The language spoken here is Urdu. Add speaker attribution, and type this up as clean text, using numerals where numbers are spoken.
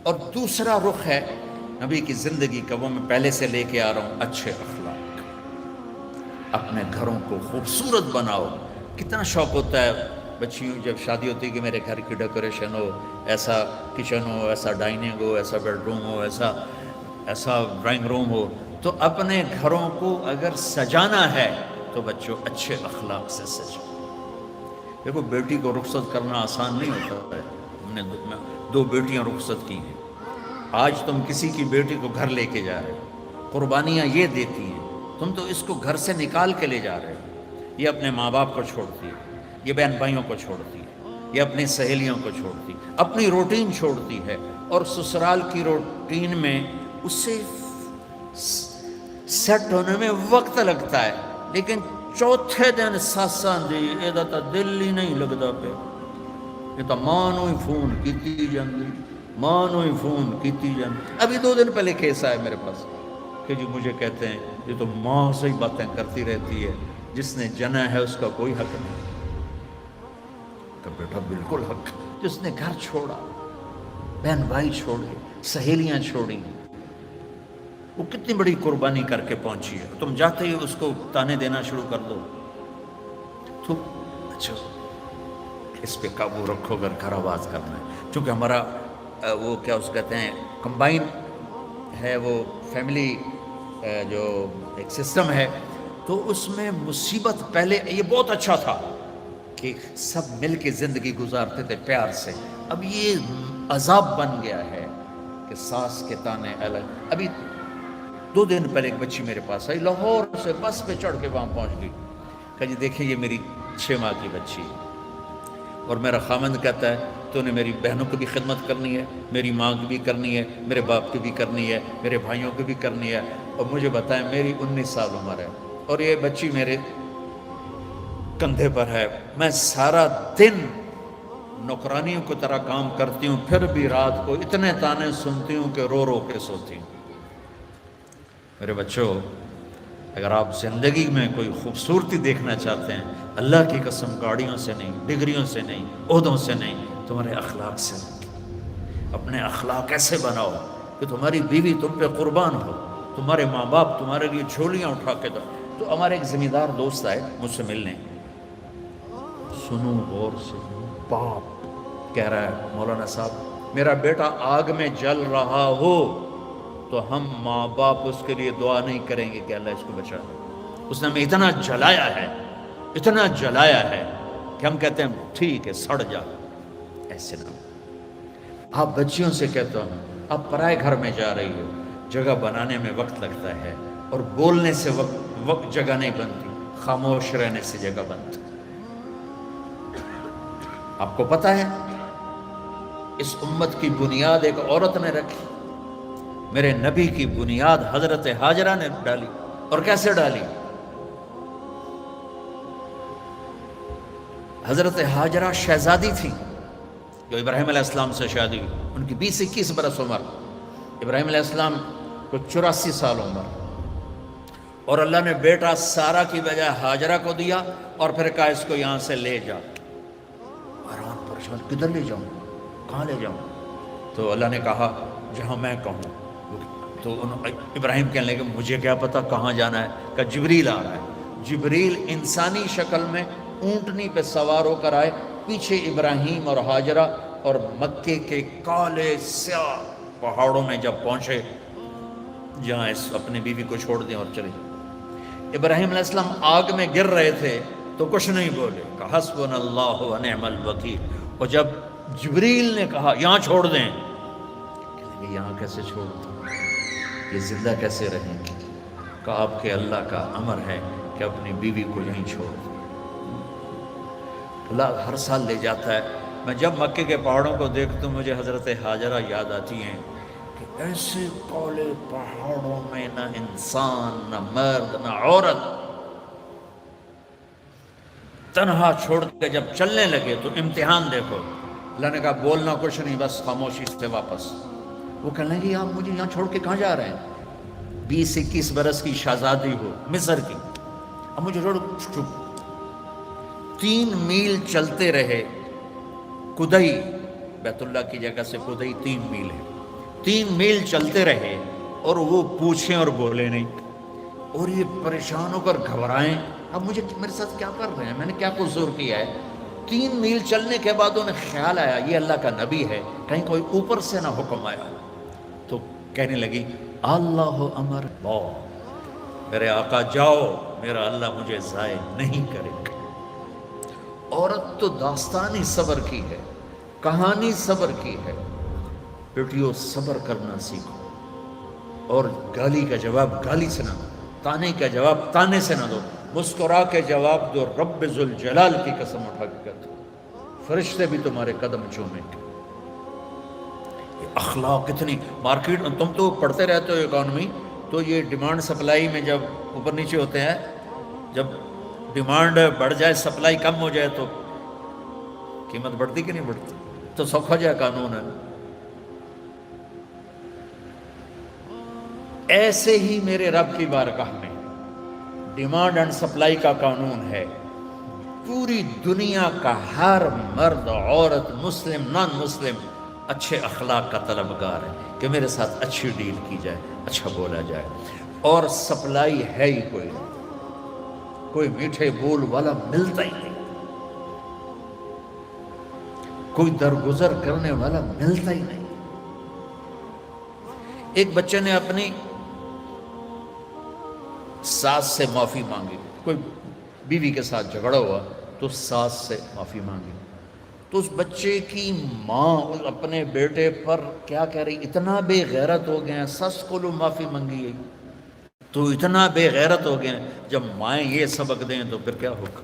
Speaker 1: اور دوسرا رخ ہے نبی کی زندگی کا، وہ میں پہلے سے لے کے آ رہا ہوں، اچھے اخلاق۔ اپنے گھروں کو خوبصورت بناؤ۔ کتنا شوق ہوتا ہے بچیوں جب شادی ہوتی ہے کہ میرے گھر کی ڈیکوریشن ہو، ایسا کچن ہو، ایسا ڈائننگ ہو، ایسا بیڈ روم ہو، ایسا ڈرائنگ روم ہو۔ تو اپنے گھروں کو اگر سجانا ہے تو بچوں اچھے اخلاق سے سجاؤ۔ دیکھو بیٹی کو رخصت کرنا آسان نہیں ہوتا ہے، ہم نے 2 بیٹیاں رخصت کی ہیں۔ آج تم کسی کی بیٹی کو گھر لے کے جا رہے ہو، قربانیاں یہ دیتی ہیں، تم تو اس کو گھر سے نکال کے لے جا رہے ہو۔ یہ اپنے ماں باپ کو چھوڑتی ہے، یہ بہن بھائیوں کو چھوڑتی ہے، یہ اپنی سہیلیوں کو چھوڑتی ہے، اپنی روٹین چھوڑتی ہے، اور سسرال کی روٹین میں اسے سیٹ ہونے میں وقت لگتا ہے، لیکن چوتھے دن ساساں دی یہ تو دل ہی نہیں لگتا پہ، یہ تو ماں نو ہی فون کیتی جاندی، ماں نو ہی فون کیتی جاندی۔ ابھی 2 دن پہلے کیس آیا میرے پاس کہ جی مجھے کہتے ہیں یہ تو ماں سے ہی باتیں کرتی رہتی ہے، جس نے جنا ہے اس کا کوئی حق نہیں۔ تو بیٹا بالکل حق، جس نے گھر چھوڑا، بہن بھائی چھوڑے، سہیلیاں چھوڑی، وہ کتنی بڑی قربانی کر کے پہنچی ہے، تم جاتے ہی اس کو تانے دینا شروع کر دو۔ تو اچھا اس پہ قابو رکھو اگر گھر آباد کرنا ہے، چونکہ ہمارا وہ کیا اس کہتے ہیں کمبائن ہے، وہ فیملی جو ایک سسٹم ہے، تو اس میں مصیبت پہلے یہ بہت اچھا تھا کہ سب مل کے زندگی گزارتے تھے پیار سے، اب یہ عذاب بن گیا ہے کہ ساس کے تانے الگ۔ ابھی 2 دن پہلے ایک بچی میرے پاس آئی، لاہور سے بس پہ چڑھ کے وہاں پہنچ گئی، کہا جی دیکھیں یہ میری 6 ماہ کی بچی ہے، اور میرا خامند کہتا ہے تو نے میری بہنوں کی بھی خدمت کرنی ہے، میری ماں کی بھی کرنی ہے، میرے باپ کی بھی کرنی ہے، میرے بھائیوں کی بھی کرنی ہے، اور مجھے بتائیں میری 19 سال عمر ہے اور یہ بچی میرے کندھے پر ہے، میں سارا دن نوکرانیوں کی طرح کام کرتی ہوں، پھر بھی رات کو اتنے تانے سنتی ہوں کہ رو رو کے سوتی ہوں۔ میرے بچوں، اگر آپ زندگی میں کوئی خوبصورتی دیکھنا چاہتے ہیں، اللہ کی قسم گاڑیوں سے نہیں، ڈگریوں سے نہیں، عہدوں سے نہیں، تمہارے اخلاق سے۔ اپنے اخلاق ایسے بناؤ کہ تمہاری بیوی تم پہ قربان ہو، تمہارے ماں باپ تمہارے لیے جھولیاں اٹھا کے دو۔ تو ہمارے ایک زمیندار دوست آئے مجھ سے ملنے، سنو غور سے، باپ کہہ رہا ہے مولانا صاحب میرا بیٹا آگ میں جل رہا ہو تو ہم ماں باپ اس کے لیے دعا نہیں کریں گے کہ اللہ اس کو بچا لے، اس نے ہمیں اتنا جلایا ہے، اتنا جلایا ہے کہ ہم کہتے ہیں ٹھیک ہے سڑ جا۔ ایسے نہ، آپ بچیوں سے کہتا ہوں آپ پرائے گھر میں جا رہی ہو، جگہ بنانے میں وقت لگتا ہے، اور بولنے سے وقت جگہ نہیں بنتی، خاموش رہنے سے جگہ بنتی۔ آپ کو پتہ ہے اس امت کی بنیاد ایک عورت نے رکھی، میرے نبی کی بنیاد حضرت ہاجرہ نے ڈالی، اور کیسے ڈالی؟ حضرت ہاجرہ شہزادی تھی جو ابراہیم علیہ السلام سے شادی ہوئی، ان کی 20-21 برس عمر، ابراہیم علیہ السلام کو 84 سال عمر، اور اللہ نے بیٹا سارا کی بجائے ہاجرہ کو دیا، اور پھر کہا اس کو یہاں سے لے جا۔ حیران پریشان کدھر لے جاؤں، کہاں لے جاؤں؟ تو اللہ نے کہا جہاں میں کہوں۔ تو ابراہیم کہنے لگے مجھے کیا پتا کہاں جانا ہے؟ کہ جبریل آ رہا ہے۔ جبریل انسانی شکل میں اونٹنی پہ سوار ہو کر آئے، پیچھے ابراہیم اور ہاجرہ، اور مکے کے کالے سیاہ پہاڑوں میں جب پہنچے جہاں اس اپنی بیوی کو چھوڑ دیں اور چلے جائیں۔ ابراہیم علیہ السلام آگ میں گر رہے تھے تو کچھ نہیں بولے، کہ حسبنا اللہ و نعم الوکیل، اور جب جبریل نے کہا یہاں چھوڑ دیں، کہ یہاں کیسے چھوڑ دیں، یہ زندہ کیسے رہیں گے؟ کہ آپ کے اللہ کا امر ہے کہ اپنی بیوی کو یہیں چھوڑ دیں۔ اللہ ہر سال لے جاتا ہے۔ میں جب مکے کے پہاڑوں کو دیکھتا ہوں مجھے حضرت ہاجرہ یاد آتی ہیں کہ ایسے کالے پہاڑوں میں نہ انسان، نہ مرد، نہ عورت، تنہا چھوڑ کے جب چلنے لگے تو امتحان دیکھو، اللہ نے کہا بولنا کچھ نہیں، بس خاموشی سے واپس۔ وہ کہنے لگے آپ مجھے یہاں چھوڑ کے کہاں جا رہے ہیں؟ 20-21 برس کی شہزادی ہو مصر کی، اب مجھے چھوڑ۔ 3 میل چلتے رہے، کدئی، بیت اللہ کی جگہ سے کدئی 3 میل ہے، 3 میل چلتے رہے اور وہ پوچھیں اور بولے نہیں، اور یہ پریشان ہو کر گھبرائیں، اب مجھے میرے ساتھ کیا کر رہے ہیں، میں نے کیا قصور کیا ہے؟ 3 میل چلنے کے بعد انہیں خیال آیا یہ اللہ کا نبی ہے، کہیں کوئی اوپر سے نہ حکم آیا، تو کہنے لگی اللہ امر میرے آقا جاؤ، میرا اللہ مجھے ضائع نہیں کرے گا۔ عورت تو داستانی صبر کی ہے، کہانی صبر کی ہے۔ بیٹیوں صبر کرنا سیکھو، اور گالی کا جواب گالی سے نہ دو، تانے کا جواب تانے سے نہ دو، مسکرا کے جواب دو، رب ذوالجلال کی قسم اٹھا کے کہتے فرشتے بھی تمہارے قدم چومیں گے۔ یہ اخلاق کتنی مارکیٹ، تم تو پڑھتے رہتے ہو اکانومی، تو یہ ڈیمانڈ سپلائی میں جب اوپر نیچے ہوتے ہیں، جب ڈیمانڈ بڑھ جائے سپلائی کم ہو جائے تو قیمت بڑھتی کہ نہیں بڑھتی؟ تو سوکھا جائے قانون ہے۔ ایسے ہی میرے رب کی بارگاہ میں ڈیمانڈ اینڈ سپلائی کا قانون ہے۔ پوری دنیا کا ہر مرد، عورت، مسلم، نان مسلم اچھے اخلاق کا طلبگار ہے کہ میرے ساتھ اچھی ڈیل کی جائے، اچھا بولا جائے، اور سپلائی ہے ہی کوئی نہیں، کوئی میٹھے بول والا ملتا ہی نہیں، کوئی درگزر کرنے والا ملتا ہی نہیں۔ ایک بچے نے اپنی ساس سے معافی مانگی، کوئی بیوی کے ساتھ جھگڑا ہوا تو ساس سے معافی مانگی، تو اس بچے کی ماں اپنے بیٹے پر کیا کہہ رہی، اتنا بے غیرت ہو گئے ہیں، سس کو لو معافی مانگی ہے تو اتنا بے غیرت ہو گئے ہیں، جب مائیں یہ سبق دیں تو پھر کیا ہوگا۔